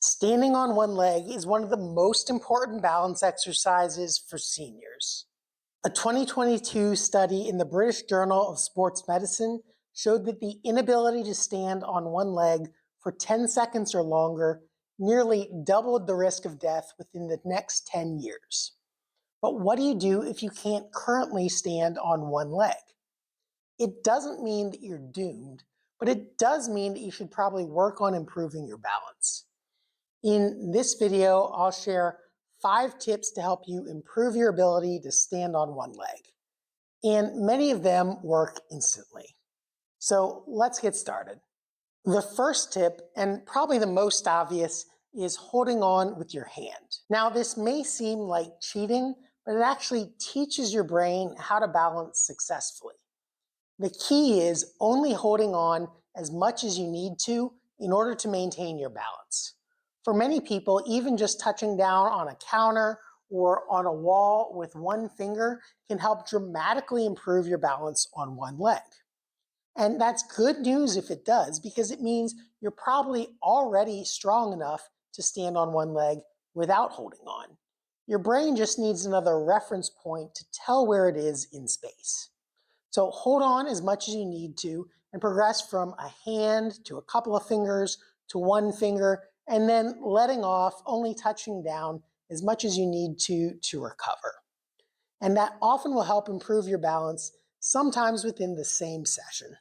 Standing on one leg is one of the most important balance exercises for seniors. A 2022 study in the British Journal of Sports Medicine showed that the inability to stand on one leg for 10 seconds or longer nearly doubled the risk of death within the next 10 years. But what do you do if you can't currently stand on one leg? It doesn't mean that you're doomed, but it does mean that you should probably work on improving your balance. In this video, I'll share 5 tips to help you improve your ability to stand on one leg. And many of them work instantly. So let's get started. The first tip, and probably the most obvious, is holding on with your hand. Now, this may seem like cheating, but it actually teaches your brain how to balance successfully. The key is only holding on as much as you need to in order to maintain your balance. For many people, even just touching down on a counter or on a wall with one finger can help dramatically improve your balance on one leg. And that's good news if it does, because it means you're probably already strong enough to stand on one leg without holding on. Your brain just needs another reference point to tell where it is in space. So hold on as much as you need to and progress from a hand to a couple of fingers to one finger, and then letting off, only touching down as much as you need to recover. And that often will help improve your balance, sometimes within the same session.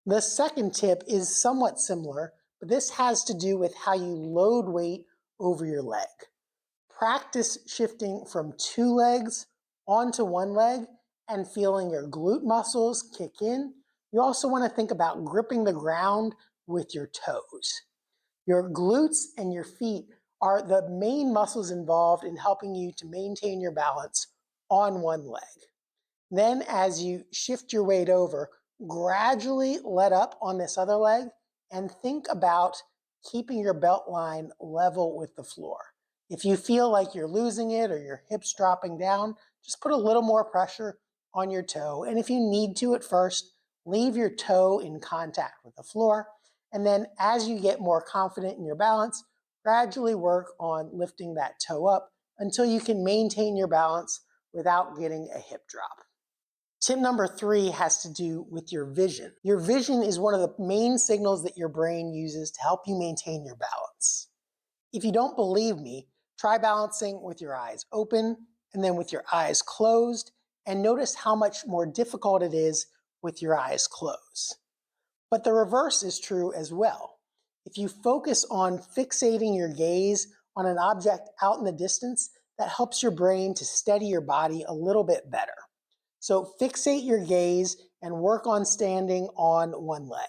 The second tip is somewhat similar, but this has to do with how you load weight over your leg. Practice shifting from 2 legs onto one leg and feeling your glute muscles kick in. You also want to think about gripping the ground with your toes. Your glutes and your feet are the main muscles involved in helping you to maintain your balance on one leg. Then as you shift your weight over, gradually let up on this other leg and think about keeping your belt line level with the floor. If you feel like you're losing it or your hips dropping down, just put a little more pressure on your toe. And if you need to at first, leave your toe in contact with the floor. And then as you get more confident in your balance, gradually work on lifting that toe up until you can maintain your balance without getting a hip drop. Tip number 3 has to do with your vision. Your vision is one of the main signals that your brain uses to help you maintain your balance. If you don't believe me, try balancing with your eyes open and then with your eyes closed, and notice how much more difficult it is with your eyes closed. But the reverse is true as well. If you focus on fixating your gaze on an object out in the distance, that helps your brain to steady your body a little bit better. So fixate your gaze and work on standing on one leg.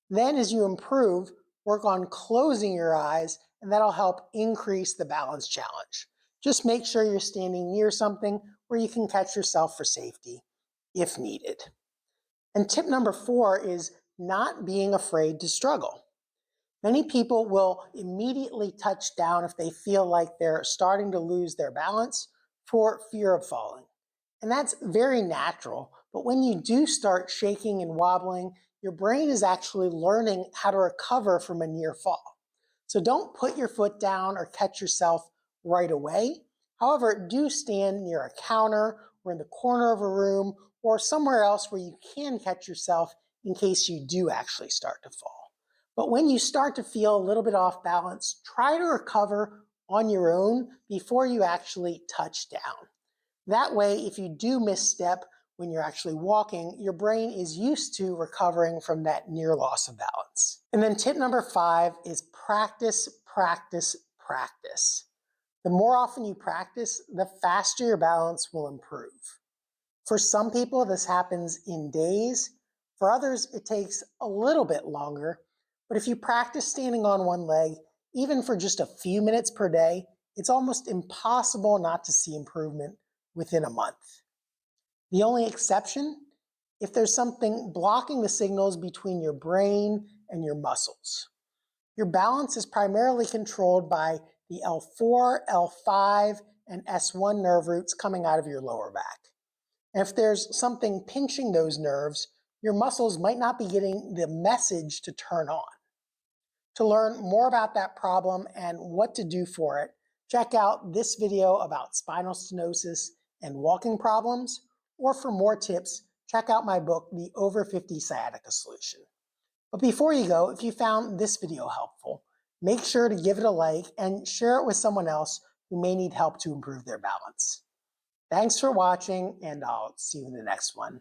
Then as you improve, work on closing your eyes, and that'll help increase the balance challenge. Just make sure you're standing near something where you can catch yourself for safety if needed. And tip number 4 is not being afraid to struggle. Many people will immediately touch down if they feel like they're starting to lose their balance for fear of falling. And that's very natural, but when you do start shaking and wobbling, your brain is actually learning how to recover from a near fall. So don't put your foot down or catch yourself right away. However, do stand near a counter or in the corner of a room or somewhere else where you can catch yourself in case you do actually start to fall. But when you start to feel a little bit off balance, try to recover on your own before you actually touch down. That way, if you do misstep when you're actually walking, your brain is used to recovering from that near loss of balance. And then tip number 5 is practice, practice, practice. The more often you practice, the faster your balance will improve. For some people, this happens in days. For others, it takes a little bit longer. But if you practice standing on one leg, even for just a few minutes per day, it's almost impossible not to see improvement within a month. The only exception, if there's something blocking the signals between your brain and your muscles. Your balance is primarily controlled by the L4, L5, and S1 nerve roots coming out of your lower back. And if there's something pinching those nerves, your muscles might not be getting the message to turn on. To learn more about that problem and what to do for it, check out this video about spinal stenosis and walking problems, or for more tips, check out my book, The Over 50 Sciatica Solution. But before you go, if you found this video helpful, make sure to give it a like and share it with someone else who may need help to improve their balance. Thanks for watching, and I'll see you in the next one.